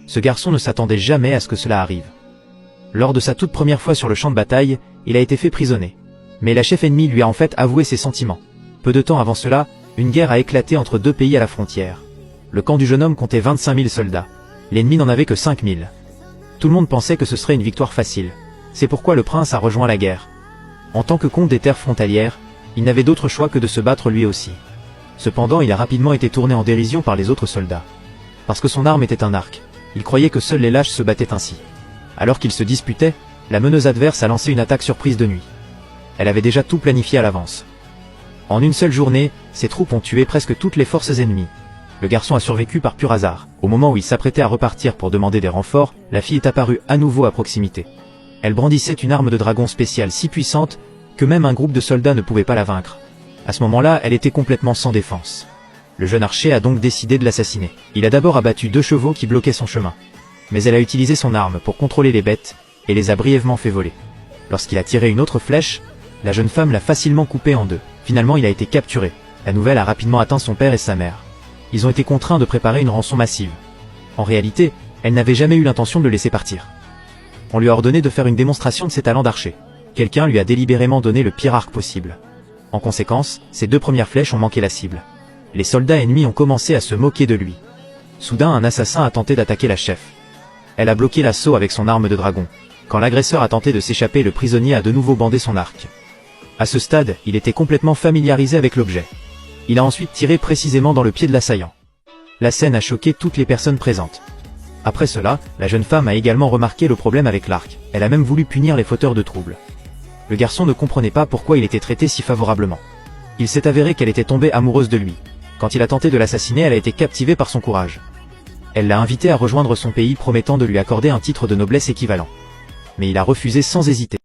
Ce garçon ne s'attendait jamais à ce que cela arrive. Lors de sa toute première fois sur le champ de bataille, il a été fait prisonnier. Mais la chef ennemie lui a en fait avoué ses sentiments. Peu de temps avant cela, une guerre a éclaté entre deux pays à la frontière. Le camp du jeune homme comptait 25 000 soldats. L'ennemi n'en avait que 5 000. Tout le monde pensait que ce serait une victoire facile. C'est pourquoi le prince a rejoint la guerre. En tant que comte des terres frontalières, il n'avait d'autre choix que de se battre lui aussi. Cependant, il a rapidement été tourné en dérision par les autres soldats. Parce que son arme était un arc. Il croyait que seuls les lâches se battaient ainsi. Alors qu'ils se disputaient, la meneuse adverse a lancé une attaque surprise de nuit. Elle avait déjà tout planifié à l'avance. En une seule journée, ses troupes ont tué presque toutes les forces ennemies. Le garçon a survécu par pur hasard. Au moment où il s'apprêtait à repartir pour demander des renforts, la fille est apparue à nouveau à proximité. Elle brandissait une arme de dragon spéciale si puissante que même un groupe de soldats ne pouvait pas la vaincre. À ce moment-là, elle était complètement sans défense. Le jeune archer a donc décidé de l'assassiner. Il a d'abord abattu 2 chevaux qui bloquaient son chemin. Mais elle a utilisé son arme pour contrôler les bêtes et les a brièvement fait voler. Lorsqu'il a tiré une autre flèche, la jeune femme l'a facilement coupé en 2. Finalement, il a été capturé. La nouvelle a rapidement atteint son père et sa mère. Ils ont été contraints de préparer une rançon massive. En réalité, elle n'avait jamais eu l'intention de le laisser partir. On lui a ordonné de faire une démonstration de ses talents d'archer. Quelqu'un lui a délibérément donné le pire arc possible. En conséquence, ses 2 premières flèches ont manqué la cible. Les soldats ennemis ont commencé à se moquer de lui. Soudain, un assassin a tenté d'attaquer la chef. Elle a bloqué l'assaut avec son arme de dragon. Quand l'agresseur a tenté de s'échapper, le prisonnier a de nouveau bandé son arc. À ce stade, il était complètement familiarisé avec l'objet. Il a ensuite tiré précisément dans le pied de l'assaillant. La scène a choqué toutes les personnes présentes. Après cela, la jeune femme a également remarqué le problème avec l'arc. Elle a même voulu punir les fauteurs de troubles. Le garçon ne comprenait pas pourquoi il était traité si favorablement. Il s'est avéré qu'elle était tombée amoureuse de lui. Quand il a tenté de l'assassiner, elle a été captivée par son courage. Elle l'a invité à rejoindre son pays promettant de lui accorder un titre de noblesse équivalent. Mais il a refusé sans hésiter.